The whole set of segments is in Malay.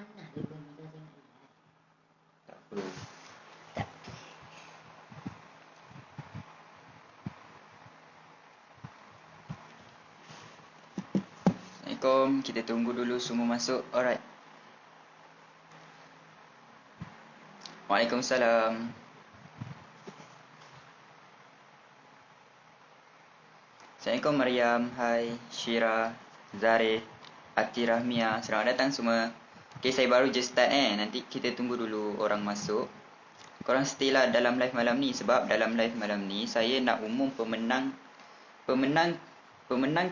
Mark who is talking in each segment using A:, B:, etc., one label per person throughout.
A: Tak perlu. Assalamualaikum. Kita tunggu dulu semua masuk. Alright. Waalaikumsalam. Assalamualaikum Mariam. Hai. Syira. Zarif. Ati Rahmia. Selamat datang semua. Okay, saya baru je start Nanti kita tunggu dulu orang masuk. Korang stay lah dalam live malam ni. Sebab dalam live malam ni saya nak umum pemenang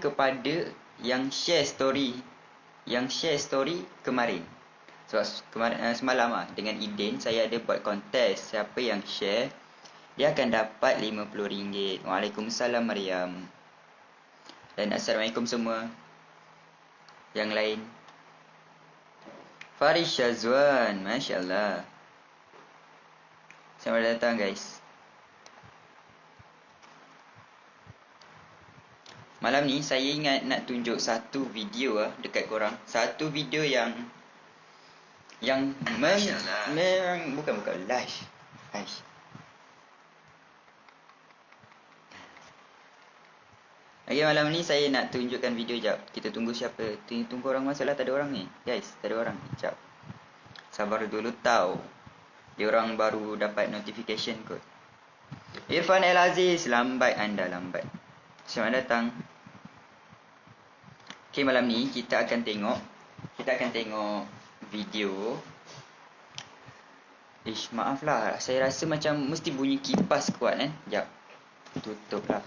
A: kepada yang share story kemarin. Sebab semalam dengan Iden saya ada buat kontes. Siapa yang share dia akan dapat RM50. Waalaikumsalam Mariam. Dan Assalamualaikum semua yang lain. Faris Syazwan, Masya Allah. Selamat datang guys. Malam ni saya ingat nak tunjuk satu video dekat korang. Satu video yang bukan live. Aish. Okay, malam ni saya nak tunjukkan video jap. Kita tunggu siapa. Tunggu orang masuk lah. Tak ada orang ni. Guys, tak ada orang. Jap. Sabar dulu tau. Dia orang baru dapat notification kot. Irfan El Aziz, lambat anda, lambat. Selamat datang. Okay, malam ni kita akan tengok video. Maaf lah. Saya rasa macam mesti bunyi kipas kuat Jap. Tutup lah.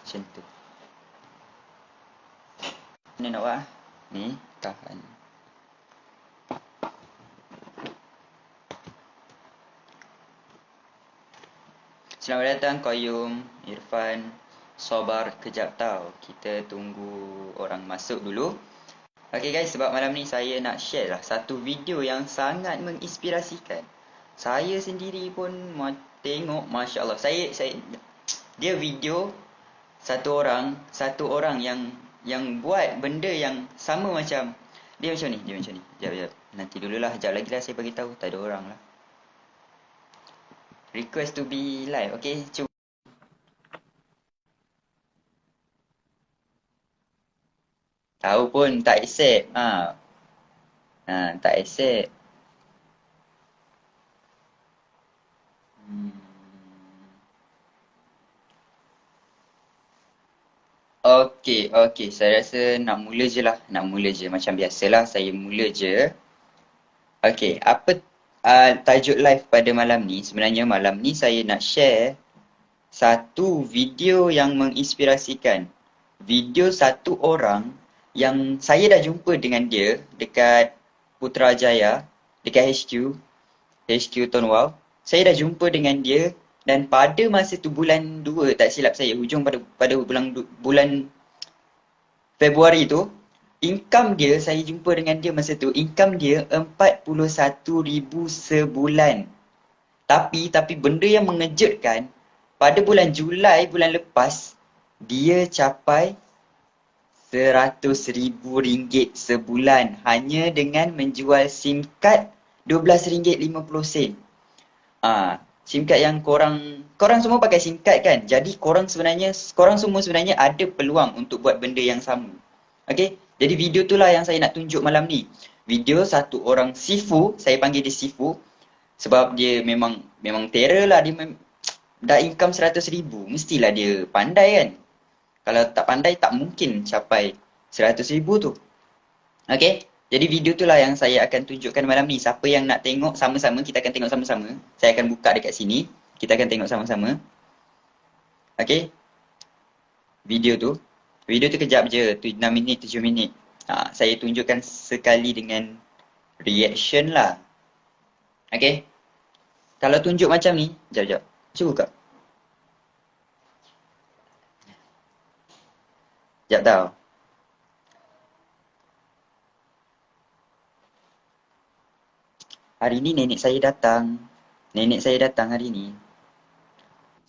A: Macam tu. Ni nak buat ni, tahan. Selamat datang Qayyum, Irfan. Sabar kejap tau. Kita tunggu orang masuk dulu. Okay guys, sebab malam ni saya nak share lah satu video yang sangat menginspirasikan. Saya sendiri pun tengok, Masya Allah. Dia video satu orang yang buat benda yang sama macam dia macam ni. Jap. Nanti dululah, jap lagi lah saya bagi tahu. Tak ada orang lah. Request to be live. Okay, cuba. Tahu pun tak accept. Tak accept. Okey. Saya rasa nak mula je. Macam biasalah, saya mula je. Okey, apa tajuk live pada malam ni? Sebenarnya malam ni saya nak share satu video yang menginspirasikan. Video satu orang yang saya dah jumpa dengan dia dekat Putrajaya, dekat HQ Tonwau. Saya dah jumpa dengan dia. Dan pada masa tu bulan 2, tak silap saya, hujung pada bulan Februari tu, income dia, saya jumpa dengan dia masa tu, income dia 41,000 sebulan. Tapi benda yang mengejutkan, pada bulan Julai, bulan lepas, dia capai RM100,000 sebulan hanya dengan menjual SIM card RM12.50. SIM card yang korang semua pakai SIM card kan? Jadi korang semua sebenarnya ada peluang untuk buat benda yang sama. Okay? Jadi video tu lah yang saya nak tunjuk malam ni. Video satu orang Sifu, saya panggil dia Sifu sebab dia memang terror lah. Dia dah income RM100,000, mestilah dia pandai kan? Kalau tak pandai tak mungkin capai RM100,000 tu. Okay? Jadi video tu lah yang saya akan tunjukkan malam ni. Siapa yang nak tengok sama-sama, kita akan tengok sama-sama. Saya akan buka dekat sini. Kita akan tengok sama-sama. Okay? Video tu kejap je. 6 minit, 7 minit. Saya tunjukkan sekali dengan reaction lah. Okay? Kalau tunjuk macam ni, jap. Cuba buka. Jap tau. Hari ni nenek saya datang hari ni.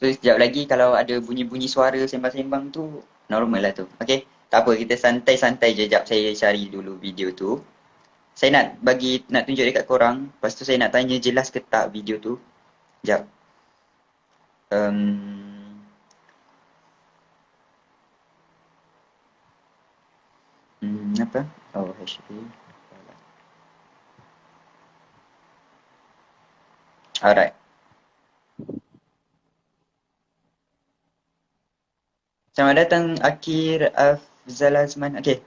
A: So sekejap lagi kalau ada bunyi-bunyi suara sembang-sembang tu, normal lah tu. Okay? Tak apa, kita santai-santai je. Sekejap saya cari dulu video tu. Saya nak tunjuk dekat korang. Lepas tu saya nak tanya jelas ke tak video tu. Sekejap. Apa? Oh, HP. Alright. Selamat datang Akhir Afzal Azman. Okay.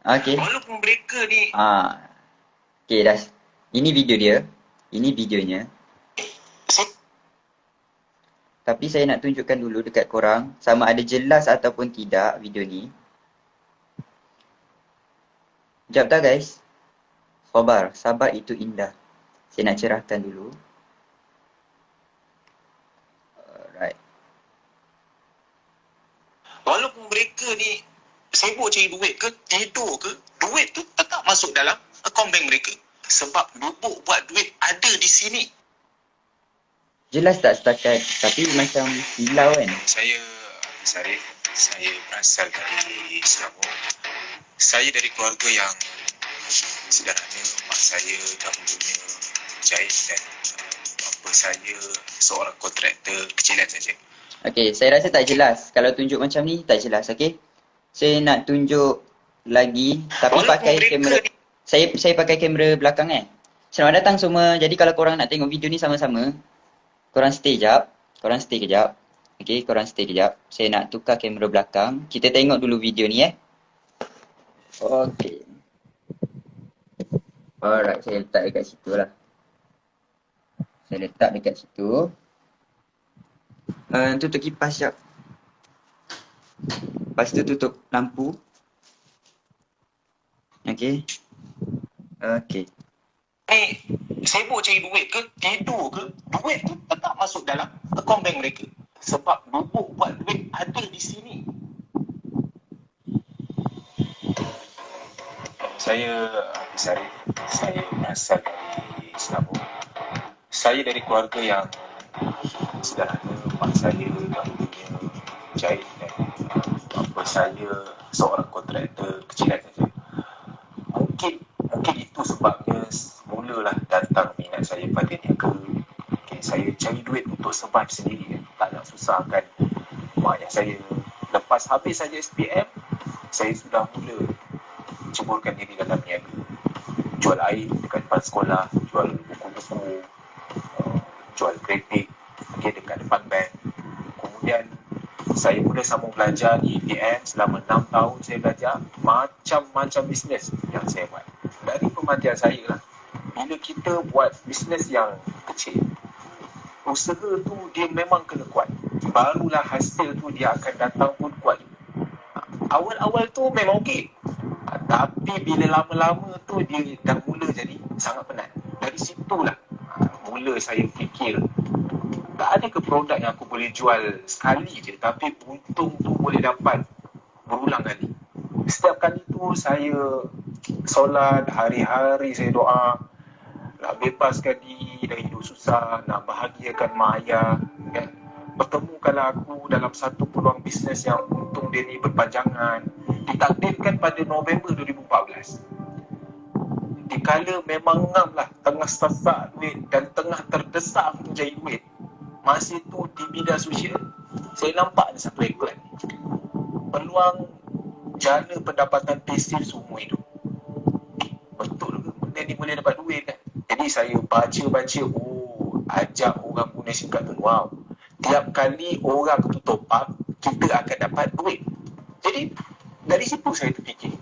B: Walaupun mereka ni
A: Okay, dah. Ini video dia. Ini videonya. Tapi saya nak tunjukkan dulu dekat korang sama ada jelas ataupun tidak video ni. Sekejap dah guys. Sabar itu indah. Saya nak cerahkan dulu. Alright.
B: walaupun mereka ni sibuk cari duit ke, tidur ke, duit tu tetap masuk dalam akaun bank mereka. Sebab lubuk buat duit ada di sini.
A: Jelas tak setakat? Tapi macam silau kan?
B: Saya Sarif, saya berasal dari Selangor. Saya dari keluarga yang sederhana. Mak saya dahulunya jahit dan bapa saya seorang kontraktor kecilan saja.
A: Okay, saya rasa tak jelas. Kalau tunjuk macam ni, tak jelas, okay? Saya nak tunjuk lagi, tapi
B: Walaupun
A: pakai kamera. Saya pakai kamera belakang kan? Selamat datang semua. Jadi kalau korang nak tengok video ni sama-sama, korang stay kejap. Okay, korang stay kejap. Saya nak tukar kamera belakang. Kita tengok dulu video ni Okay. Alright, saya letak dekat situ lah. Tutup kipas sekejap. Lepas tu tutup lampu. Okay.
B: Sibuk cari duit ke, tidur ke, duit tu tetap masuk dalam akaun bank mereka. Sebab lubuk buat duit ada di sini. Saya Sarif, saya berasal dari Selangor. Saya dari keluarga yang sederhana. Mak saya dahulunya jahit dan bapa saya seorang kontraktor kecilan saja. Mungkin itu sebabnya mulalah datang minat saya pada niaga. Saya cari duit untuk survive sendiri, tak nak susahkan mak ayah saya. Lepas habis saja SPM, saya sudah mula ceburkan diri dalam niaga. Jual air dekat depan sekolah, jual buku-buku, jual grafik dekat depan bank. Kemudian saya mula sambung belajar di UiTM. Selama 6 tahun saya belajar macam-macam bisnes yang saya buat. Dari pemantian saya lah, bila kita buat bisnes yang kecil, usaha tu dia memang kena kuat. Barulah hasil tu dia akan datang pun kuat. Awal-awal tu memang okey. Tapi bila lama-lama tu dia dah mula jadi sangat penat. Dari situlah mula saya fikir, tak ada ke produk yang aku boleh jual sekali je tapi untung tu boleh dapat berulang kali. Setiap kali tu saya solat, hari-hari saya doa nak bebaskan diri dari hidup susah, nak bahagiakan mak ayah, kan? Pertemukanlah aku dalam satu peluang bisnes yang untung dia ni berpanjangan. Ditakdirkan pada November 2014. Dikala memang ngam lah, tengah sesak duit dan tengah terdesak untuk cari duit, masa tu di bidang sosial saya nampak ada satu iklan, peluang jana pendapatan pasif seumur hidup. Betul ke benda ni boleh dapat duit kan? Jadi saya baca, ajak orang guna SIM card tu. Wow, tiap kali orang tu top up, kita akan dapat duit. Jadi dari situ saya terfikir,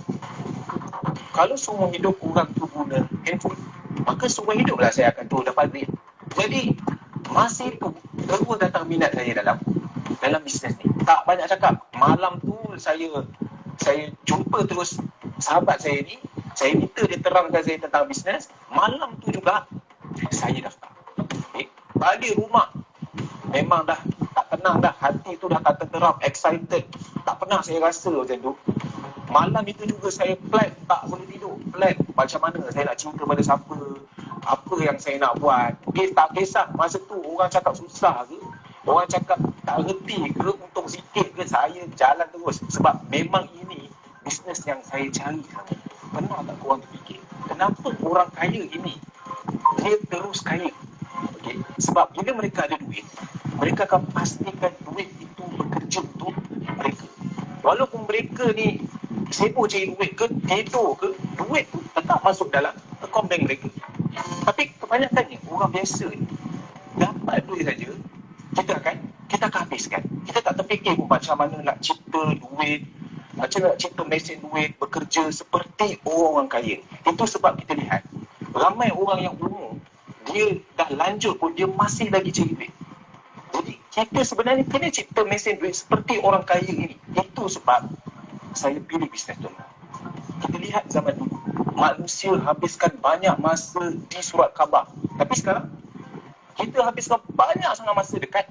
B: kalau semua hidup orang tu guna handphone, maka semua hiduplah saya akan terus dapat duit. Jadi masa itu terus datang minat saya dalam bisnes ni. Tak banyak cakap. Malam tu saya jumpa terus sahabat saya ni. Saya minta dia terangkan saya tentang bisnes. Malam tu juga saya daftar. Balik rumah memang dah tak tenang dah. Hati tu dah tak terterap, excited. Tak pernah saya rasa macam tu. Malam itu juga saya plan, tak boleh tidur. Plan macam mana saya nak cinta pada siapa, apa yang saya nak buat. Tak kisah masa tu orang cakap susah ke, orang cakap tak reti ke, untung sikit ke, saya jalan terus. Sebab memang ini bisnes yang saya cari. Pernah tak korang terfikir kenapa orang kaya ini dia terus kaya? Okay. Sebab bila mereka ada duit, mereka akan pastikan duit itu bekerja untuk mereka. Walaupun mereka ni sibuk cari duit ke, tidur ke, duit tu tetap masuk dalam akaun bank mereka. Tapi kebanyakannya orang biasa ni dapat duit saja, kita akan habiskan. Kita tak terfikir pun macam mana nak cipta duit, macam nak cipta mesin duit bekerja seperti orang kaya. Itu sebab kita lihat ramai orang yang umur dia dah lanjut pun dia masih lagi cari duit. Jadi kita sebenarnya kena cipta mesin duit seperti orang kaya ini. Itu sebab saya pilih bisnes tu. Kita lihat zaman dulu, manusia habiskan banyak masa di surat khabar. Tapi sekarang kita habiskan banyak sangat masa dekat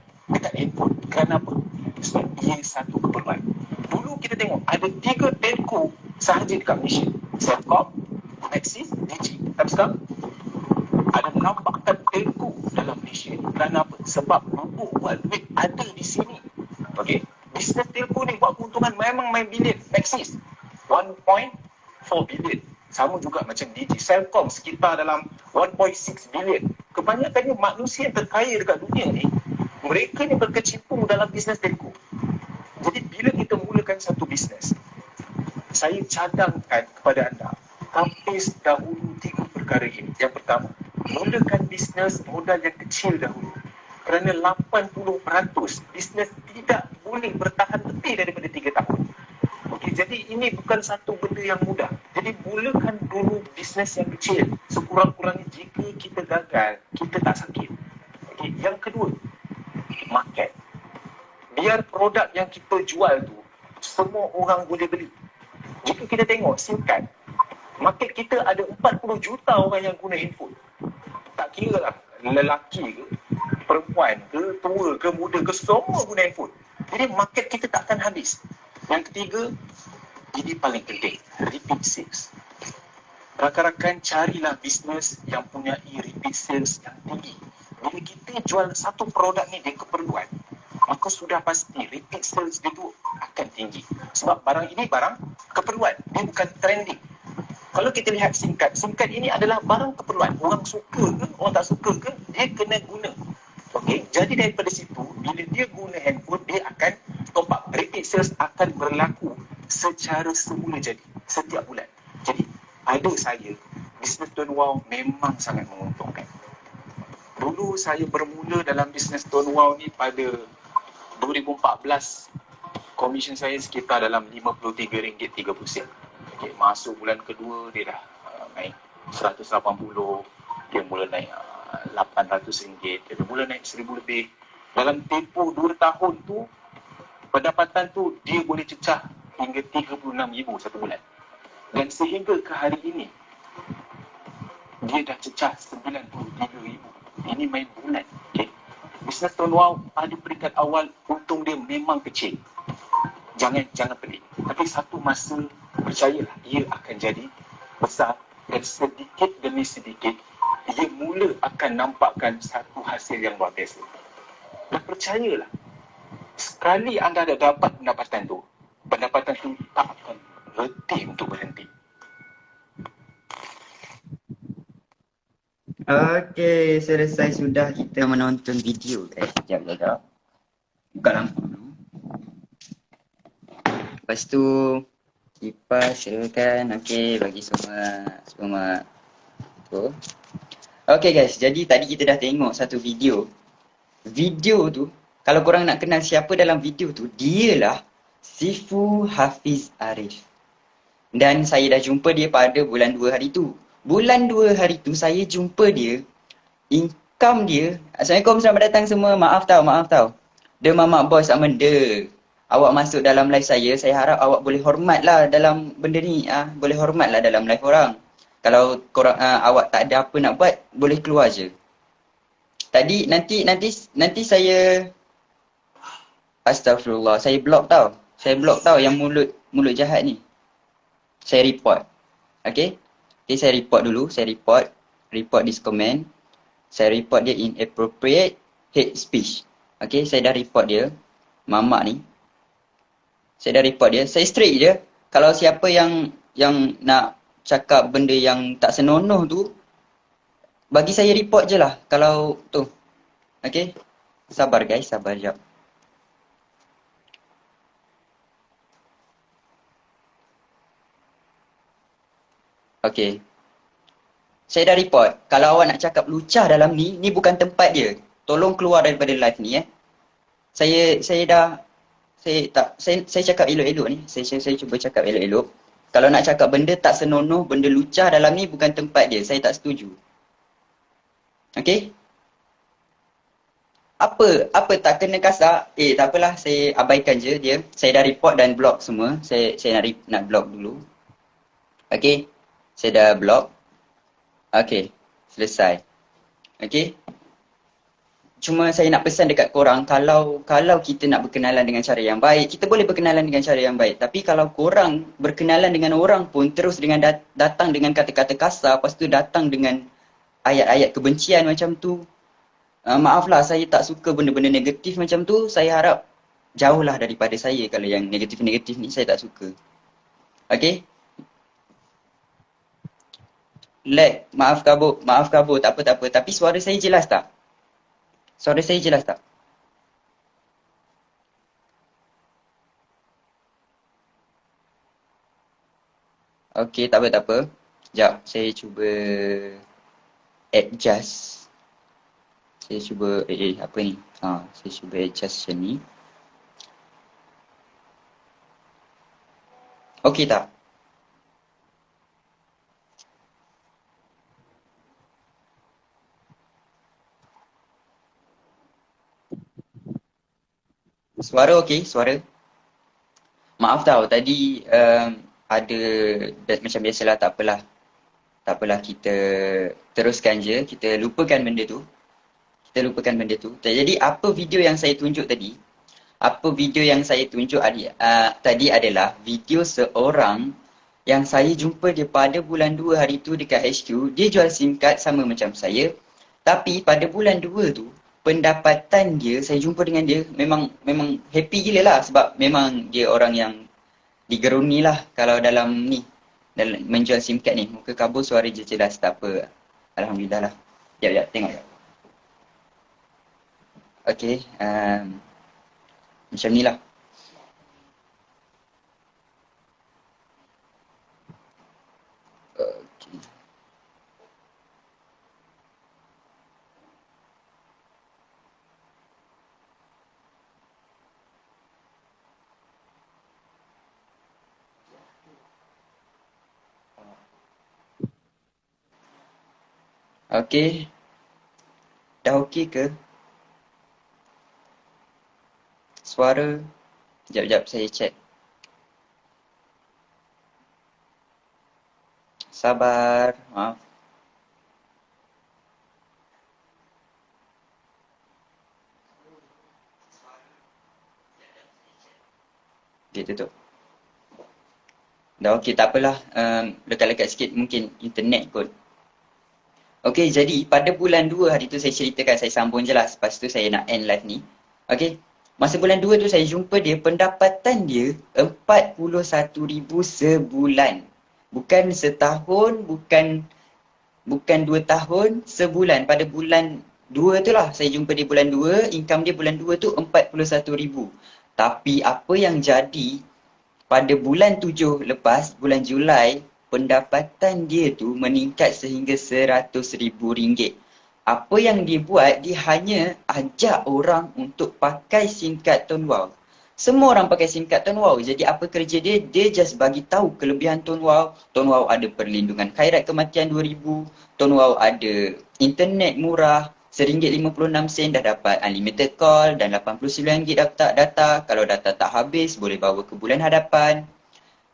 B: handphone. Kenapa? Sebab ia satu keperluan. Dulu kita tengok ada 3 telco sahaja dekat Malaysia. Celcom, Maxis, Digi. Tapi sekarang ada nampakkan telco dalam Malaysia. Kerana apa? Sebab lubuk buat duit ada di sini. Okey. Bisnes telco ni buat keuntungan memang main bilion. Maxis 1.4 bilion. Sama juga macam Digi. Celcom sekitar dalam 1.6 bilion. Kebanyakannya manusia yang terkaya dekat dunia ni, mereka ni berkecimpung dalam bisnes telco. Jadi bila kita mulakan satu bisnes, saya cadangkan kepada anda, kapis dahulu 3 perkara ini. Yang pertama, mulakan bisnes modal yang kecil dahulu. Kerana 80% bisnes tidak boleh bertahan lebih daripada 3 tahun. Okey, jadi ini bukan satu benda yang mudah. Jadi mulakan dulu bisnes yang kecil. Sekurang-kurangnya jika kita gagal, kita tak sakit. Okey, yang kedua, market. Biar produk yang kita jual tu semua orang boleh beli. Jika kita tengok SIM card, market kita ada 40 juta orang yang guna handphone. Tak kira lah lelaki ke, perempuan ke, tua ke, muda ke, semua guna handphone. Jadi market kita tak akan habis. Yang ketiga, ini paling penting, repeat sales. Rakan-rakan, carilah bisnes yang punya repeat sales yang tinggi. Bila kita jual satu produk ni dia keperluan, maka sudah pasti repeat sales dia tu akan tinggi. Sebab barang ini barang keperluan, dia bukan trending. Kalau kita lihat SIM card ini adalah barang keperluan. Orang suka ke, orang tak suka ke, dia kena guna. Okey, jadi daripada situ, bila dia guna handphone, dia akan top up. Repeat sales akan berlaku secara semula jadi, setiap bulan. Jadi, pada saya, bisnes Tuan Wow memang sangat menguntungkan. Dulu saya bermula dalam bisnes Tuan Wow ni pada 2014. Komisen saya sekitar dalam RM53.30. Okay, masuk bulan kedua dia dah naik 180, dia mula naik RM800, dia mula naik RM1,000 lebih. Dalam tempoh 2 tahun tu, pendapatan tu dia boleh cecah hingga RM36,000 satu bulan. Dan sehingga ke hari ini, dia dah cecah RM93,000. Ini main bulan. Okay. Bisnes Tuan Wow pada peringkat awal untung dia memang kecil. Jangan pelik. Tapi satu masa, percayalah, ia akan jadi besar dan sedikit demi sedikit ia mula akan nampakkan satu hasil yang luar biasa. Dan percayalah, sekali anda dah dapat pendapatan tu tak akan reti untuk berhenti.
A: Okey, selesai sudah kita menonton video guys. Sekejap. Buka lampu dulu. Lepas tu kipas silakan. Okey, bagi semua tu. Okey guys, jadi tadi kita dah tengok satu video. Video tu, kalau korang nak kenal siapa dalam video tu, dialah Sifu Hafiz Arif. Dan saya dah jumpa dia pada bulan 2 hari tu. Bulan 2 hari tu saya jumpa dia, income dia. Assalamualaikum, selamat datang semua. Maaf tau. Dia mamak bos Amanda. Awak masuk dalam live saya harap awak boleh hormatlah dalam benda ni. Boleh hormatlah dalam live orang. Kalau korang awak tak ada apa nak buat, boleh keluar je. Tadi nanti saya astagfirullah, saya block tau. Saya block tau yang mulut jahat ni. Saya report. Okay, saya report dulu. Saya report this comment. Saya report dia inappropriate hate speech. Okay, saya dah report dia. Mamak ni. Saya dah report dia. Saya straight je. Kalau siapa yang nak cakap benda yang tak senonoh tu, bagi saya report je lah kalau tu. Okay? Sabar guys, sabar jap. Okay. Saya dah report. Kalau awak nak cakap lucah dalam ni bukan tempat dia. Tolong keluar daripada live ni Saya dah saya cakap elok-elok ni. Saya cuba cakap elok-elok. Kalau nak cakap benda tak senonoh, benda lucah dalam ni bukan tempat dia. Saya tak setuju. Okay? Apa tak kena kasar? Tak apalah, saya abaikan je dia. Saya dah report dan block semua. Saya nak block dulu. Okay? Saya dah block. Okay, selesai. Okay? Cuma saya nak pesan dekat korang, kalau kita nak berkenalan dengan cara yang baik, kita boleh berkenalan dengan cara yang baik. Tapi kalau korang berkenalan dengan orang pun terus dengan datang dengan kata-kata kasar, lepas tu datang dengan ayat-ayat kebencian macam tu, maaflah, saya tak suka benda-benda negatif macam tu. Saya harap jauhlah daripada saya kalau yang negatif-negatif ni, saya tak suka. Okay? Lag, maaf kabut, tak apa. Tapi suara saya jelas tak? Suara saya jelas tak? Okey, tak apa. Sekejap, saya cuba adjust. Saya cuba, apa ni? Saya cuba adjust macam ni. Okey tak? Suara okey, suara. Maaf tau, tadi ada macam biasalah, tak apalah. Tak apalah, kita teruskan je, kita lupakan benda tu. Jadi apa video yang saya tunjuk tadi? Apa video yang saya tunjuk tadi adalah video seorang yang saya jumpa dia pada bulan 2 hari tu dekat HQ. Dia jual SIM card sama macam saya. Tapi pada bulan 2 tu, pendapatan dia, saya jumpa dengan dia, memang happy gila lah. Sebab memang dia orang yang digeruni lah kalau dalam ni, dalam menjual SIM card ni. Muka kabur, suara je jelas, tak apa. Alhamdulillah lah. Sekejap, tengok jap. Okay, macam ni lah. Okay. Dah okey ke? Suara. Sekejap, saya check. Sabar, maaf. Okay, tutup. Dah okey, tak apalah. Lekat-lekat sikit, mungkin internet kot. Okey, jadi pada bulan 2 hari tu saya ceritakan, saya sambung je lah. Lepas tu saya nak end live ni. Okey, masa bulan 2 tu saya jumpa dia, pendapatan dia 41,000 sebulan. Bukan setahun, bukan 2 tahun, sebulan. Pada bulan 2 tu lah, saya jumpa dia bulan 2, income dia bulan 2 tu 41,000. Tapi apa yang jadi, pada bulan 7 lepas, bulan Julai, pendapatan dia tu meningkat sehingga RM100,000. Apa yang dia buat, dia hanya ajak orang untuk pakai SIM card Tone Wow. Semua orang pakai SIM card Tone Wow. Jadi apa kerja dia? Dia just bagi tahu kelebihan Tone Wow. Tone Wow ada perlindungan khairat kematian 2,000. Tone Wow ada internet murah, RM1.56 dah dapat unlimited call dan RM89 dapat data. Kalau data tak habis, boleh bawa ke bulan hadapan.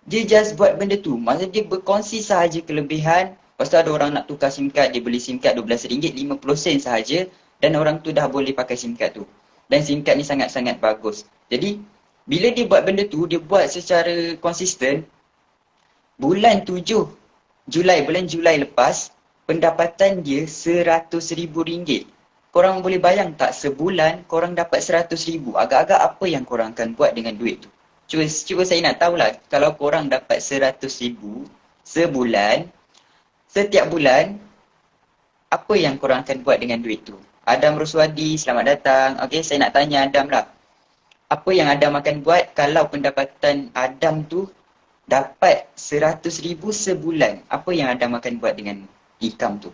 A: Dia just buat benda tu. Maksudnya dia berkongsi sahaja kelebihan. Lepas tu ada orang nak tukar SIM card, dia beli SIM card RM12.50 sahaja dan orang tu dah boleh pakai SIM card tu. Dan SIM card ni sangat-sangat bagus. Jadi, bila dia buat benda tu, dia buat secara konsisten. Bulan 7 Julai, bulan Julai lepas, pendapatan dia RM100,000. Korang boleh bayang tak, sebulan korang dapat RM100,000. Agak-agak apa yang korang akan buat dengan duit tu? Cuba saya nak tahulah, kalau korang dapat RM100,000, sebulan, setiap bulan, apa yang korang akan buat dengan duit tu? Adam Ruswadi, selamat datang. Okey, saya nak tanya Adam lah. Apa yang Adam akan buat kalau pendapatan Adam tu dapat 100,000 sebulan? Apa yang Adam akan buat dengan income tu?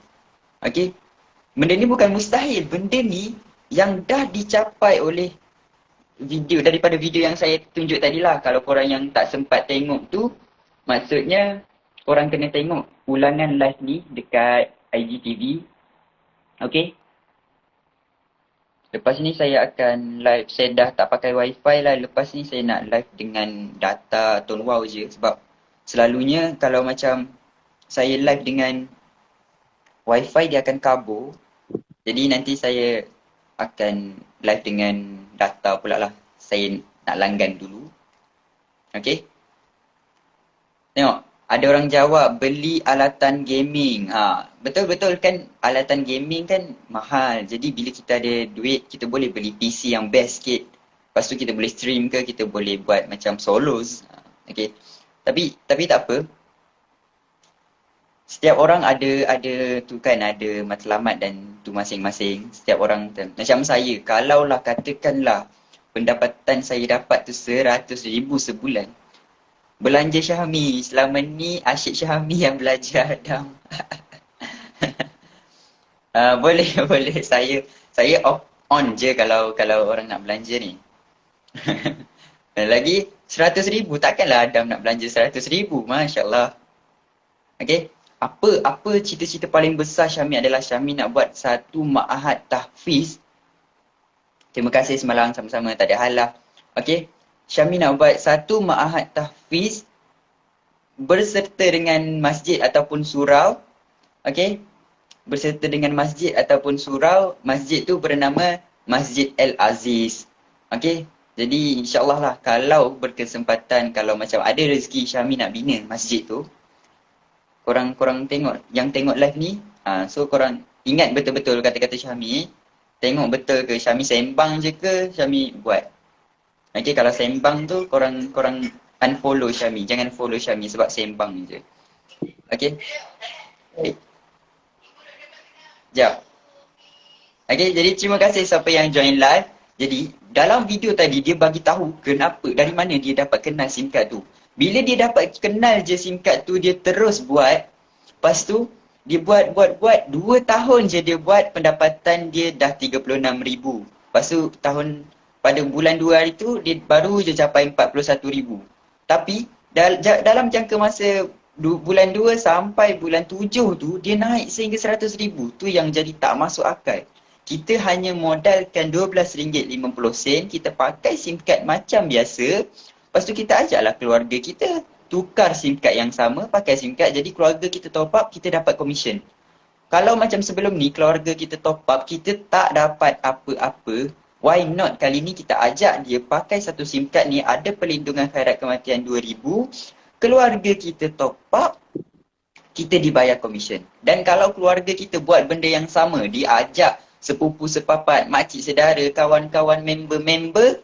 A: Okey? Benda ni bukan mustahil. Benda ni yang dah dicapai oleh video, daripada video yang saya tunjuk tadi lah. Kalau korang yang tak sempat tengok tu, maksudnya korang kena tengok ulangan live ni dekat IGTV. Okey? Lepas ni saya akan live, saya dah tak pakai wifi lah. Lepas ni saya nak live dengan data tone wow je. Sebab selalunya kalau macam saya live dengan wifi dia akan kabur. Jadi nanti saya akan live dengan data pula lah. Saya nak langgan dulu. Okay. Tengok. Ada orang jawab beli alatan gaming. Betul-betul kan alatan gaming kan mahal. Jadi bila kita ada duit, kita boleh beli PC yang best sikit. Lepas tu kita boleh stream ke, kita boleh buat macam solos. Okay. Tapi tak apa. Setiap orang ada tu kan, ada matlamat dan tu masing-masing. Setiap orang tu. Macam saya, kalaulah katakanlah pendapatan saya dapat tu 100,000 sebulan. Belanja Syahmi. Selama ni Asyik Syahmi yang belajar Adam. Boleh. Saya off on je kalau orang nak belanja ni. Lagi 100,000. Takkanlah Adam nak belanja 100,000. Masya Allah. Okay. Apa cita-cita paling besar Syahmi adalah Syahmi nak buat satu ma'ahad tahfiz. Terima kasih semalam sama-sama. Tak ada hal lah. Okay. Syahmi nak buat satu ma'ahad tahfiz berserta dengan masjid ataupun surau. Okay. Berserta dengan masjid ataupun surau. Masjid tu bernama Masjid Al-Aziz. Okay. Jadi insyaAllah lah kalau berkesempatan, kalau macam ada rezeki Syahmi nak bina masjid tu, korang tengok, yang tengok live ni, so korang ingat betul-betul kata-kata Syahmi. Tengok betul ke Syahmi sembang je ke Syahmi buat. Okay, kalau sembang tu korang unfollow Syahmi. Jangan follow Syahmi sebab sembang je. Okay. Sekejap. Okay, jadi terima kasih siapa yang join live. Jadi, dalam video tadi dia bagi tahu kenapa, dari mana dia dapat kenal SIM card tu. Bila dia dapat kenal je SIM card tu, dia terus buat. Lepas tu, dia buat 2 tahun je dia buat, pendapatan dia dah 36,000. Lepas tu, pada bulan 2 hari tu, dia baru je capai 41,000. Tapi, dalam jangka masa bulan 2 sampai bulan 7 tu, dia naik sehingga 100,000. Tu yang jadi tak masuk akal. Kita hanya modalkan RM12.50, kita pakai SIM card macam biasa. Lepas tu kita ajaklah keluarga kita tukar SIM card yang sama, pakai SIM card. Jadi keluarga kita top up, kita dapat commission. Kalau macam sebelum ni, keluarga kita top up, kita tak dapat apa-apa. Why not kali ni kita ajak dia pakai satu SIM card ni, ada perlindungan khairat kematian 2,000, keluarga kita top up, kita dibayar komisen. Dan kalau keluarga kita buat benda yang sama, dia ajak sepupu sepapat, makcik sedara, kawan-kawan, member-member,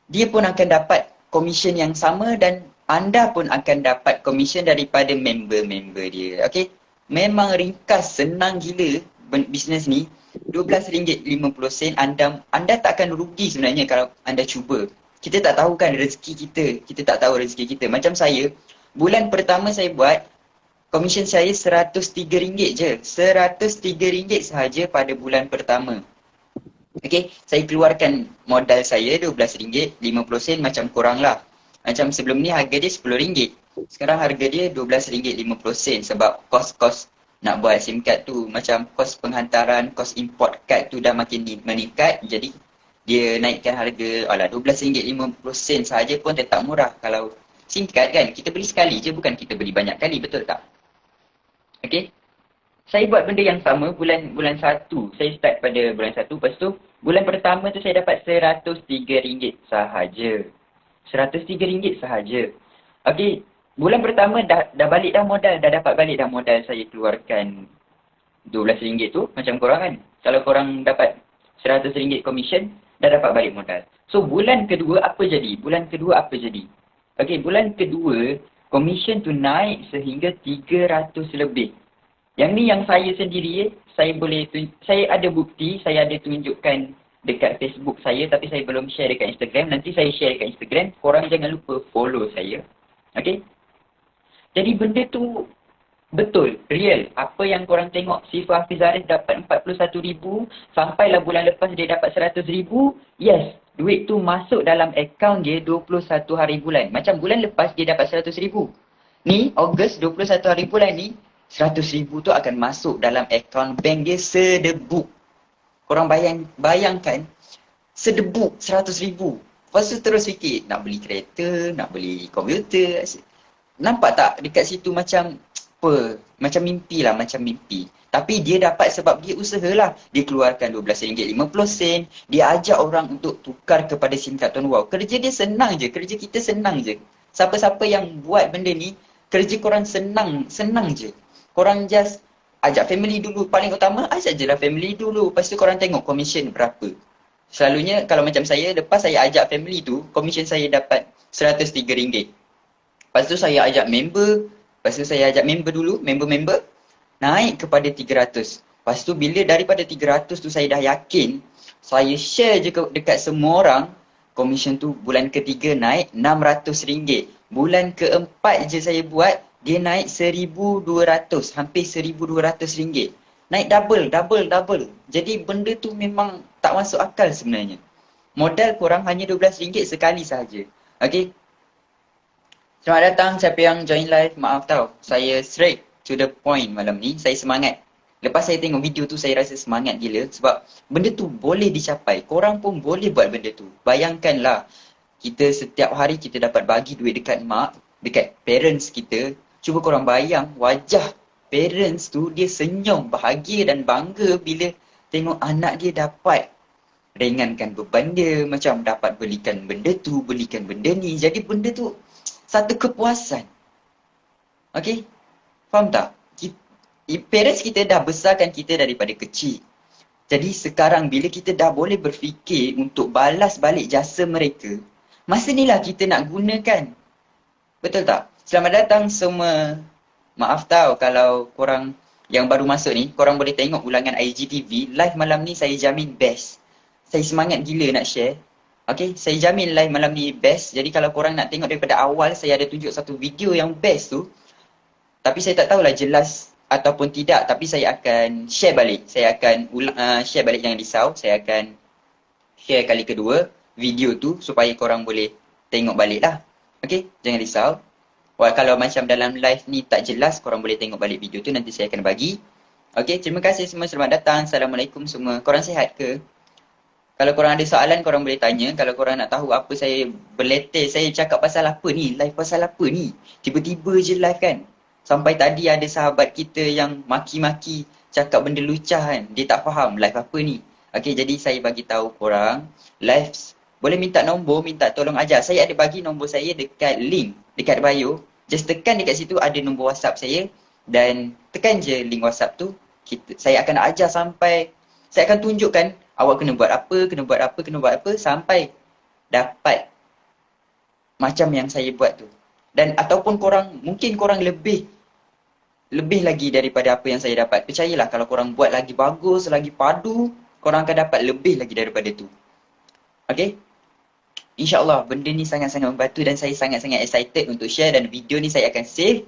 A: dia pun akan dapat komisen yang sama dan anda pun akan dapat komisen daripada member-member dia. Okay? Memang ringkas, senang gila bisnes ni. RM12.50, anda tak akan rugi sebenarnya kalau anda cuba. Kita tak tahu kan rezeki kita tak tahu rezeki kita. Macam saya, bulan pertama saya buat, komisen saya RM103 je. RM103 sahaja pada bulan pertama. Okay, saya keluarkan modal saya RM12.50 macam korang lah. Macam sebelum ni harga dia RM10. Sekarang harga dia RM12.50 sebab kos-kos nak buat SIM card tu, macam kos penghantaran, kos import card tu dah makin meningkat. Jadi dia naikkan harga, RM12.50 sahaja pun tetap murah. Kalau SIM card kan, kita beli sekali je, bukan kita beli banyak kali, betul tak? Okay. Saya buat benda yang sama bulan 1. Saya start pada bulan 1. Lepas tu, bulan pertama tu saya dapat RM103 sahaja. RM103 sahaja. Okay. Bulan pertama dah balik dah modal. Dah dapat balik dah modal saya keluarkan RM12 tu. Macam korang kan. Kalau korang dapat RM100 komisen, dah dapat balik modal. So, bulan kedua apa jadi? Okay, bulan kedua Komisen tu naik sehingga 300 lebih. Yang ni yang saya sendiri, saya ada bukti, saya ada tunjukkan dekat Facebook saya, tapi saya belum share dekat Instagram. Nanti saya share dekat Instagram. Korang jangan lupa follow saya. Okay? Jadi benda tu betul, real. Apa yang korang tengok, Sifa Hafiz Arif dapat 41,000, sampailah bulan lepas dia dapat 100,000. Yes, duit tu masuk dalam akaun dia 21 hari bulan. Macam bulan lepas dia dapat 100,000. Ni, Ogos 21 hari bulan ni, 100,000 tu akan masuk dalam akaun bank dia sedebuk. Korang bayangkan, sedebuk 100,000. Lepas tu terus fikir, nak beli kereta, nak beli komputer. Nampak tak dekat situ macam, apa? Macam mimpi lah, macam mimpi. Tapi dia dapat sebab dia usahalah. Dia keluarkan RM12.50. Dia ajak orang untuk tukar kepada SIM card Tuan Wow. Kerja dia senang je, kerja kita senang je. Siapa-siapa yang buat benda ni, kerja korang senang je. Korang just ajak family dulu. Paling utama, ajak je lah family dulu. Lepas tu korang tengok komisen berapa. Selalunya kalau macam saya, lepas saya ajak family tu, komisen saya dapat RM103. Lepas tu saya ajak member. Lepas tu saya ajak member dulu, member naik kepada 300. Lepas tu bila daripada 300 tu saya dah yakin, saya share je dekat semua orang, komisen tu bulan ketiga naik RM600. Bulan keempat je saya buat, dia naik RM1,200, hampir RM1,200. Naik double. Jadi benda tu memang tak masuk akal sebenarnya. Modal korang hanya RM12 sekali sahaja. Okay? Selamat datang siapa yang join live. Maaf tau, saya straight to the point malam ni. Saya semangat. Lepas saya tengok video tu, saya rasa semangat gila. Sebab benda tu boleh dicapai. Korang pun boleh buat benda tu. Bayangkanlah, kita setiap hari kita dapat bagi duit dekat mak, dekat parents kita. Cuba korang bayang, wajah parents tu, dia senyum, bahagia dan bangga bila tengok anak dia dapat ringankan beban dia. Macam dapat belikan benda tu, belikan benda ni. Jadi benda tu satu kepuasan. Okay? Faham tak? Parents kita dah besarkan kita daripada kecil. Jadi sekarang bila kita dah boleh berfikir untuk balas balik jasa mereka, masa ni lah kita nak gunakan. Betul tak? Selamat datang semua. Maaf tau kalau korang yang baru masuk ni, korang boleh tengok ulangan IGTV. Live malam ni saya jamin best. Saya semangat gila nak share. Okay, saya jamin live malam ni best. Jadi kalau korang nak tengok daripada awal, saya ada tunjuk satu video yang best tu. Tapi saya tak tahulah jelas ataupun tidak. Tapi saya akan share balik. Saya akan share balik, jangan risau. Saya akan share kali kedua video tu supaya korang boleh tengok balik lah. Okay, jangan risau. Wah, kalau macam dalam live ni tak jelas, korang boleh tengok balik video tu. Nanti saya akan bagi. Okay, terima kasih semua. Selamat datang. Assalamualaikum semua. Korang sihat ke? Kalau korang ada soalan, korang boleh tanya. Kalau korang nak tahu apa saya berleter, saya cakap pasal apa ni, live pasal apa ni. Tiba-tiba je live kan. Sampai tadi ada sahabat kita yang maki-maki, cakap benda lucah kan. Dia tak faham live apa ni. Okay, jadi saya bagi tahu korang, live boleh minta nombor, minta tolong ajar. Saya ada bagi nombor saya dekat link, dekat bio. Just tekan dekat situ ada nombor WhatsApp saya. Dan tekan je link WhatsApp tu. Saya akan ajar sampai, saya akan tunjukkan awak kena buat apa, sampai dapat macam yang saya buat tu. Dan ataupun korang, mungkin korang lebih lagi daripada apa yang saya dapat. Percayalah kalau korang buat lagi bagus, lagi padu, korang akan dapat lebih lagi daripada tu. Okay? InsyaAllah benda ni sangat-sangat membantu dan saya sangat-sangat excited untuk share. Dan video ni saya akan save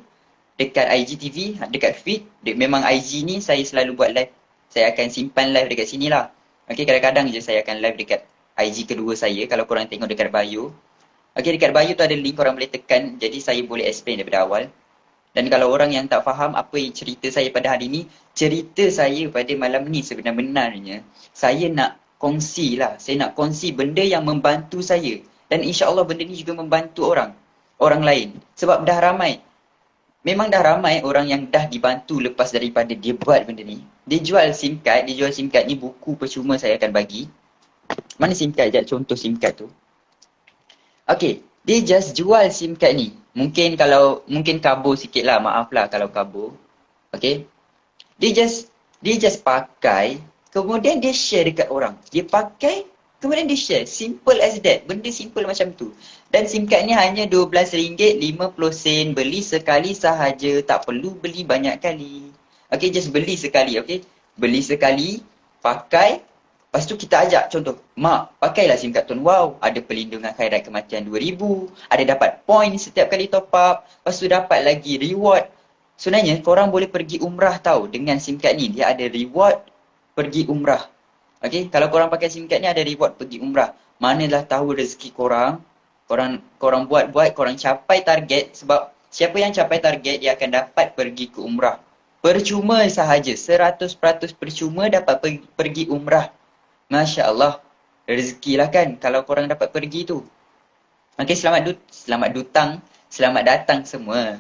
A: dekat IGTV, dekat feed. Memang IG ni saya selalu buat live. Saya akan simpan live dekat sini lah. Okay, kadang-kadang je saya akan live dekat IG kedua saya. Kalau korang tengok dekat bio. Okay, dekat bio tu ada link, korang boleh tekan. Jadi saya boleh explain daripada awal. Dan kalau orang yang tak faham apa cerita saya pada hari ni, cerita saya pada malam ni sebenar-benarnya, saya nak kongsi lah. Saya nak kongsi benda yang membantu saya. Dan insyaAllah benda ni juga membantu orang lain. Sebab dah ramai. Memang dah ramai orang yang dah dibantu lepas daripada dia buat benda ni. Dia jual SIM card ni, buku percuma saya akan bagi. Mana SIM card? Sekejap, contoh SIM card tu. Okay, dia just jual SIM card ni. Mungkin kabur sikit lah, maaf lah kalau kabur. Okay. Dia just pakai, kemudian dia share dekat orang. Dia pakai, kemudian dia share. Simple as that. Benda simple macam tu. Dan SIM card ni hanya RM12.50. Beli sekali sahaja, tak perlu beli banyak kali. Okay, just beli sekali, okay. Beli sekali, pakai. Lepas tu kita ajak contoh, mak, pakailah SIM card Tun Wow. Ada perlindungan khairat kematian 2,000. Ada dapat point setiap kali top up. Lepas tu dapat lagi reward. Sebenarnya korang boleh pergi umrah tau dengan SIM card ni. Dia ada reward pergi umrah. Okay, kalau korang pakai SIM card ni ada reward pergi umrah. Manalah tahu rezeki korang. Korang buat-buat, korang capai target. Sebab siapa yang capai target, dia akan dapat pergi ke umrah. Percuma sahaja, 100% percuma dapat pergi umrah. Masya Allah. Rezeki lah kan kalau korang dapat pergi tu. Okay, selamat datang. Selamat datang semua.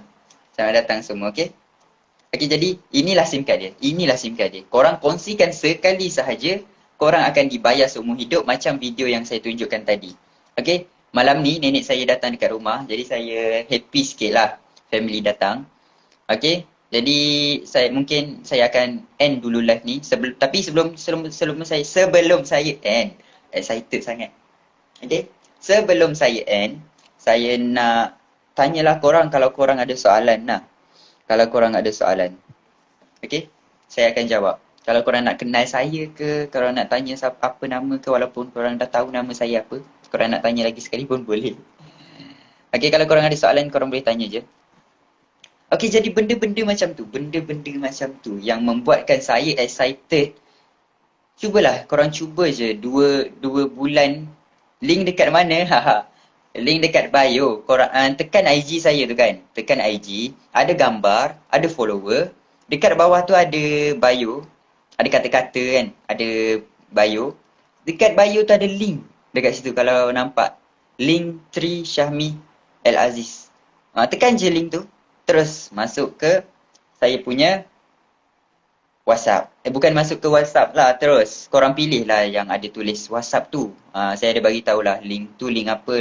A: Selamat datang semua, okay. Okay, jadi inilah SIM card dia. Inilah SIM card dia. Korang kongsikan sekali sahaja, korang akan dibayar seumur hidup macam video yang saya tunjukkan tadi. Okay, malam ni nenek saya datang dekat rumah. Jadi saya happy sikit lah. Family datang. Okay, jadi mungkin saya akan end dulu live ni. Tapi sebelum saya end. Excited sangat. Okay, sebelum saya end, saya nak tanyalah korang kalau korang ada soalan lah. Kalau korang ada soalan. Okay, saya akan jawab. Kalau korang nak kenal saya ke, korang nak tanya apa nama ke, walaupun korang dah tahu nama saya apa, korang nak tanya lagi sekali pun boleh. Okay, kalau korang ada soalan, korang boleh tanya je. Okay, jadi benda-benda macam tu yang membuatkan saya excited. Cubalah, korang cuba je 2 bulan. Link dekat mana? Haha. Link dekat bio. Korang tekan IG saya tu kan. Tekan IG, ada gambar, ada follower. Dekat bawah tu ada bio. Ada kata-kata kan. Ada bio. Dekat bio tu ada link. Dekat situ kalau nampak. Link Tri Syahmi El Aziz. Tekan je link tu. Terus masuk ke saya punya WhatsApp. Bukan masuk ke WhatsApp lah. Terus korang pilih lah yang ada tulis WhatsApp tu. Saya ada bagi tahulah link tu, link apa.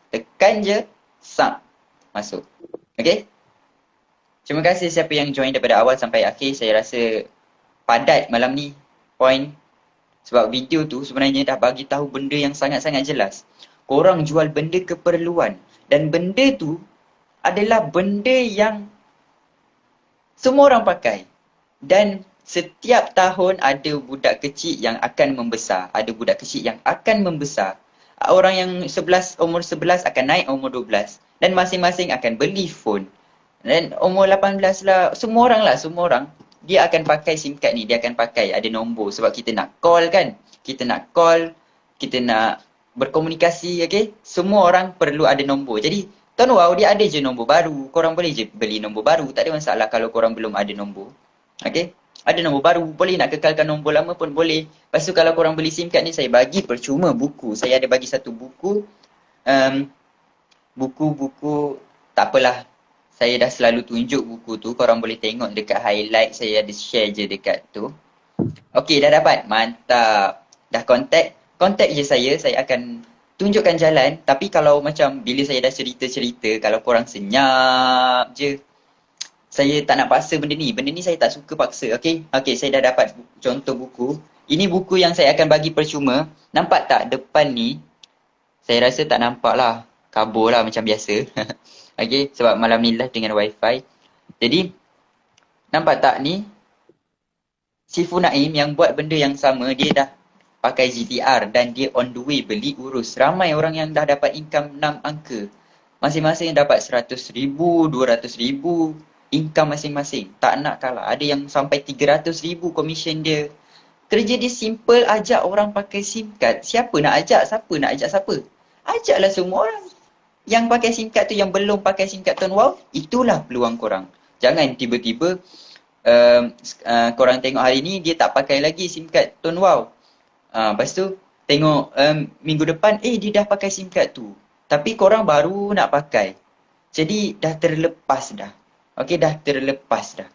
A: Tekan je, sub. Masuk. Okay? Terima kasih siapa yang join daripada awal sampai akhir. Saya rasa padat malam ni point. Sebab video tu sebenarnya dah bagi tahu benda yang sangat-sangat jelas. Korang jual benda keperluan. Dan benda tu adalah benda yang semua orang pakai. Dan setiap tahun ada budak kecil yang akan membesar. Ada budak kecil yang akan membesar. Orang yang umur 11 akan naik umur 12. Dan masing-masing akan beli phone. Dan umur 18 lah, semua orang. Dia akan pakai SIM card ni, dia akan pakai ada nombor. Sebab kita nak call kan. Kita nak berkomunikasi, okay. Semua orang perlu ada nombor. Jadi, Tun Wow dia ada je nombor baru. Korang boleh je beli nombor baru. Tak ada masalah kalau korang belum ada nombor. Okay, ada nombor baru, boleh nak kekalkan nombor lama pun boleh. Lepas tu kalau korang beli SIM card ni, saya bagi percuma buku. Saya ada bagi satu buku. Buku, tak apalah. Saya dah selalu tunjuk buku tu. Korang boleh tengok dekat highlight. Saya ada share je dekat tu. Okay, dah dapat. Mantap. Dah contact je saya. Saya akan tunjukkan jalan. Tapi kalau macam bila saya dah cerita-cerita, kalau korang senyap je, saya tak nak paksa benda ni. Benda ni saya tak suka paksa. Okay, saya dah dapat contoh buku. Ini buku yang saya akan bagi percuma. Nampak tak depan ni? Saya rasa tak nampak lah. Kabur lah macam biasa. Okay, sebab malam ni live dengan wifi. Jadi, nampak tak ni? Sifu Naim yang buat benda yang sama, dia dah pakai GTR dan dia on the way beli urus. Ramai orang yang dah dapat income 6 angka. Masing-masing dapat 100,000, 200,000. Income masing-masing. Tak nak kalah. Ada yang sampai 300,000 commission dia. Kerja dia simple, ajak orang pakai SIM card. Siapa nak ajak? Siapa nak ajak siapa? Ajaklah semua orang. Yang pakai SIM card tu, yang belum pakai SIM card Tun Wow, itulah peluang korang. Jangan tiba-tiba korang tengok hari ni, dia tak pakai lagi SIM card Tun Wow. Lepas tu, tengok minggu depan, dia dah pakai SIM card tu. Tapi korang baru nak pakai. Jadi dah terlepas dah. Okay, dah terlepas dah.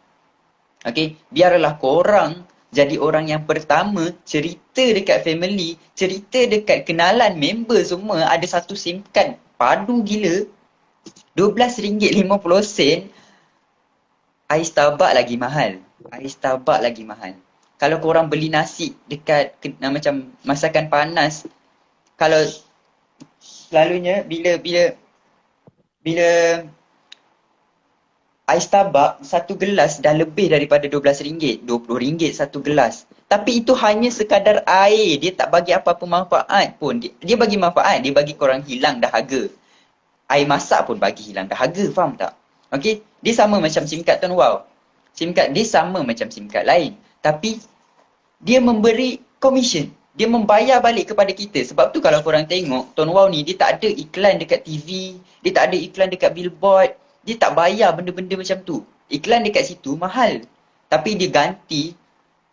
A: Okay, biarlah korang jadi orang yang pertama cerita dekat family, cerita dekat kenalan member semua ada satu SIM card padu gila. RM12.50. Ais Starbucks lagi mahal. Kalau korang beli nasi dekat macam masakan panas, kalau selalunya bila ais Starbucks satu gelas dah lebih daripada RM12, RM20 satu gelas. Tapi itu hanya sekadar air, dia tak bagi apa-apa manfaat pun. Dia bagi manfaat, dia bagi korang hilang dahaga. Air masak pun bagi hilang dahaga, faham tak? Okey, dia sama macam SIM card Tuan Wow. SIM card dia sama macam SIM card lain. Tapi dia memberi commission. Dia membayar balik kepada kita. Sebab tu kalau korang tengok, Tuan Wow ni dia tak ada iklan dekat TV, dia tak ada iklan dekat billboard, dia tak bayar benda-benda macam tu. Iklan dekat situ mahal. Tapi dia ganti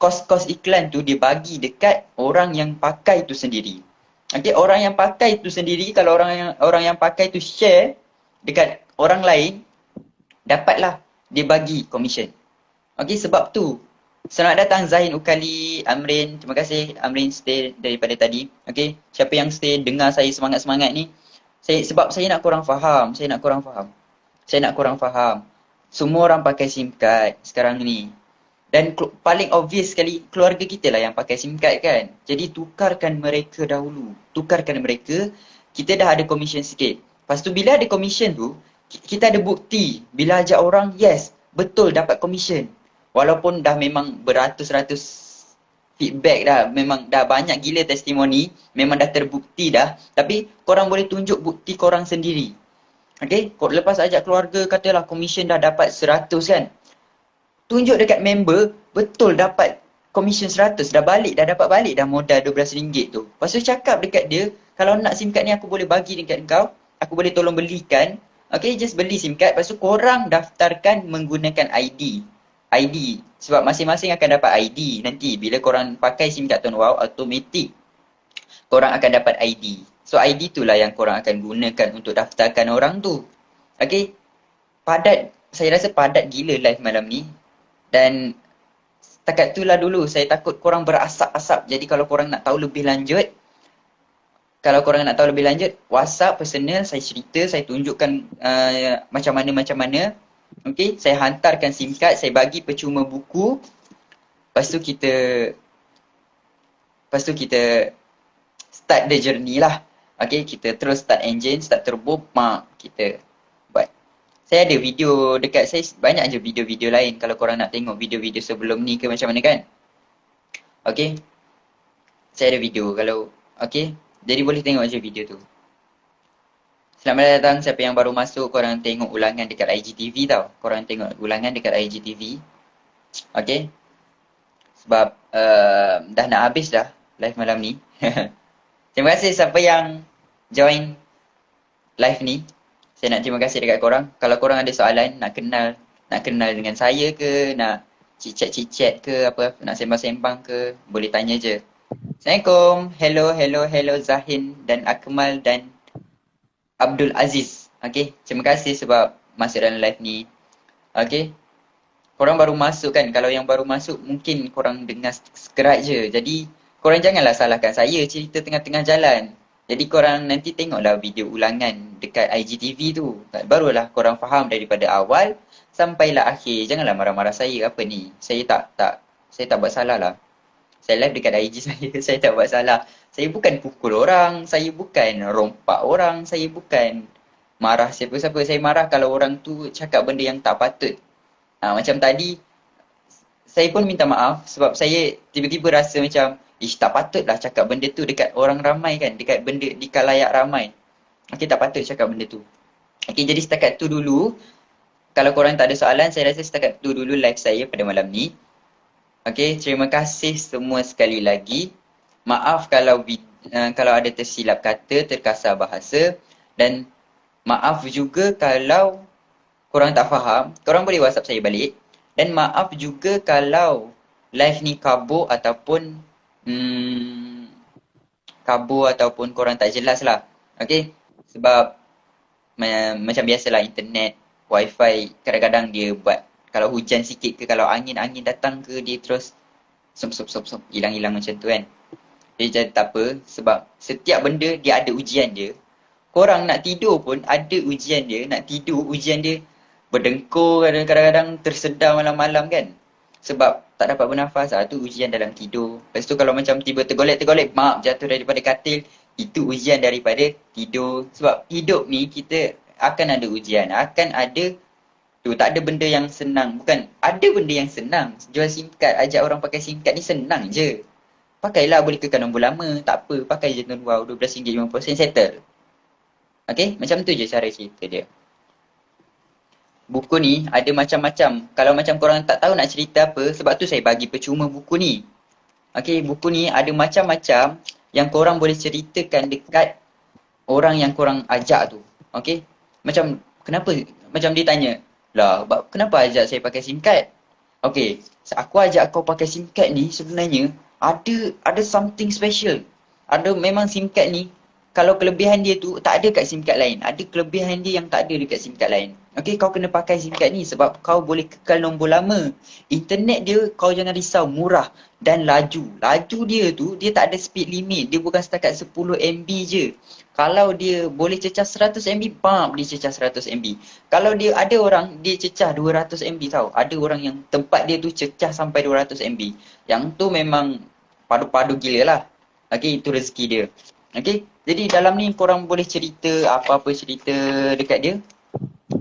A: kos-kos iklan tu dia bagi dekat orang yang pakai tu sendiri. Okay, orang yang pakai tu sendiri, kalau orang yang pakai tu share dekat orang lain, dapatlah dia bagi commission. Okay, sebab tu selamat datang Zahin Ukali, Amrin. Terima kasih Amrin stay daripada tadi. Okay, siapa yang stay dengar saya semangat-semangat ni, sebab saya nak korang faham. Saya nak korang faham. Semua orang pakai SIM card sekarang ni. Dan paling obvious sekali, keluarga kita lah yang pakai SIM card kan. Jadi tukarkan mereka dahulu. Tukarkan mereka, kita dah ada commission sikit. Lepas tu bila ada commission tu, kita ada bukti. Bila ajak orang, yes, betul dapat commission. Walaupun dah memang beratus-ratus feedback dah, memang dah banyak gila testimoni, memang dah terbukti dah. Tapi korang boleh tunjuk bukti korang sendiri. Okay, lepas ajak keluarga, katalah commission dah dapat 100 kan. Tunjuk dekat member, betul dapat commission 100, dah dapat balik dah modal RM12 tu. Lepas tu cakap dekat dia, kalau nak SIM card ni aku boleh bagi dekat kau, aku boleh tolong belikan. Okay, just beli SIM card, lepas tu korang daftarkan menggunakan ID. Sebab masing-masing akan dapat ID nanti. Bila korang pakai SIM card Tuan Wow, automatik korang akan dapat ID. So ID tu lah yang korang akan gunakan untuk daftarkan orang tu. Okay, saya rasa padat gila live malam ni. Dan setakat itulah dulu, saya takut korang berasap-asap. Jadi kalau korang nak tahu lebih lanjut, WhatsApp personal, saya cerita, saya tunjukkan macam mana. Okay, saya hantarkan SIM card, saya bagi percuma buku. Lepas tu kita start the journey lah. Okay, kita terus start engine, start turbo, kita buat. Saya ada video dekat, saya banyak je video-video lain kalau korang nak tengok video-video sebelum ni ke macam mana kan. Okay, saya ada video kalau, okay, jadi boleh tengok je video tu. Selamat datang siapa yang baru masuk, korang tengok ulangan dekat IGTV tau. Korang tengok ulangan dekat IGTV. Okay, sebab dah nak habis dah live malam ni. Terima kasih siapa yang join live ni. Saya nak terima kasih dekat korang. Kalau korang ada soalan, nak kenal dengan saya ke, nak cicat ke, apa, nak sembang-sembang ke, boleh tanya je. Assalamualaikum. Hello Zahin dan Akmal dan Abdul Aziz. Okay, terima kasih sebab masuk dalam live ni. Okay, korang baru masuk kan. Kalau yang baru masuk, mungkin korang dengar sekerat je. Jadi, korang janganlah salahkan saya cerita tengah-tengah jalan. Jadi korang nanti tengoklah video ulangan dekat IGTV tu. Barulah korang faham daripada awal sampailah akhir. Janganlah marah-marah saya apa ni. Saya tak buat salah lah. Saya live dekat IG saya tak buat salah. Saya bukan pukul orang, saya bukan rompak orang, saya bukan marah siapa-siapa. Saya marah kalau orang tu cakap benda yang tak patut. Macam tadi, saya pun minta maaf sebab saya tiba-tiba rasa macam tak patutlah cakap benda tu dekat orang ramai kan, dekat benda di khalayak ramai. Okey, tak patut cakap benda tu. Okey, jadi setakat tu dulu. Kalau korang tak ada soalan, saya rasa setakat tu dulu live saya pada malam ni. Okey, terima kasih semua sekali lagi. Maaf kalau ada tersilap kata, terkasar bahasa, dan maaf juga kalau korang tak faham. Korang boleh WhatsApp saya balik. Dan maaf juga kalau live ni kabur ataupun korang tak jelas lah. Okay, sebab macam biasalah internet, wifi kadang-kadang dia buat, kalau hujan sikit ke, kalau angin datang ke, dia terus hilang macam tu kan. Jadi tak apa, sebab setiap benda dia ada ujian dia. Korang nak tidur pun ada ujian dia. Nak tidur ujian dia berdengkur, kadang-kadang tersedar malam-malam kan. Sebab tak dapat bernafas, tu ujian dalam tidur. Lepas tu kalau macam tiba tergolek, jatuh daripada katil, Itu ujian daripada tidur. Sebab hidup ni kita akan ada ujian. Akan ada tu, tak ada benda yang senang. Bukan, ada benda yang senang. Jual SIM card, ajak orang pakai SIM card ni senang je. Pakailah, boleh kekal nombor lama. Tak apa, pakai je tu. Wow, RM12.50 settle. Okay, macam tu je cara cerita dia. Buku ni ada macam-macam. Kalau macam korang tak tahu nak cerita apa, sebab tu saya bagi percuma buku ni. Okay, buku ni ada macam-macam yang korang boleh ceritakan dekat orang yang korang ajak tu. Okay? Macam, kenapa? Macam dia tanya, lah, kenapa ajak saya pakai SIM card? Okay, aku ajak kau pakai SIM card ni sebenarnya ada something special. Memang SIM card ni, kalau kelebihan dia tu tak ada kat SIM card lain. Ada kelebihan dia yang tak ada dekat SIM card lain. Okay, kau kena pakai SIM card ni sebab kau boleh kekal nombor lama. Internet dia, kau jangan risau, murah dan laju. Laju dia tu, dia tak ada speed limit. Dia bukan setakat 10 MB je. Kalau dia boleh cecah 100 MB, bam, dia cecah 100 MB. Kalau dia ada orang, dia cecah 200 MB tau. Ada orang yang tempat dia tu cecah sampai 200 MB. Yang tu memang padu-padu gila lah. Okay, itu rezeki dia. Okay, jadi dalam ni korang boleh cerita apa-apa cerita dekat dia.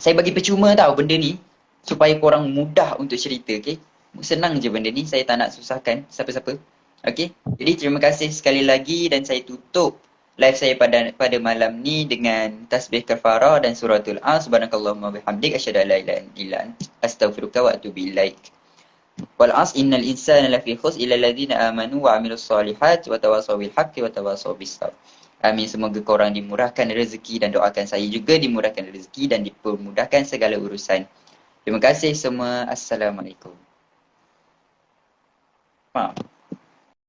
A: Saya bagi percuma tau benda ni, supaya korang mudah untuk cerita, okay. Senang je benda ni, saya tak nak susahkan siapa-siapa. Okay, jadi terima kasih sekali lagi dan saya tutup live saya pada malam ni dengan tasbih kafarah dan suratul As. Subhanakallahumma bihamdik asyhadu an la ilaha illa anta astaghfiruka wa atubu ilaik. Wal 'asr innal insana lafi khusr illa alladziina aamanu wa 'amilus solihat wa tawassaw bil haqqi wa tawassaw bis sabr. Amin. Semoga korang dimurahkan rezeki dan doakan saya juga dimurahkan rezeki dan dipermudahkan segala urusan. Terima kasih semua. Assalamualaikum. Maaf.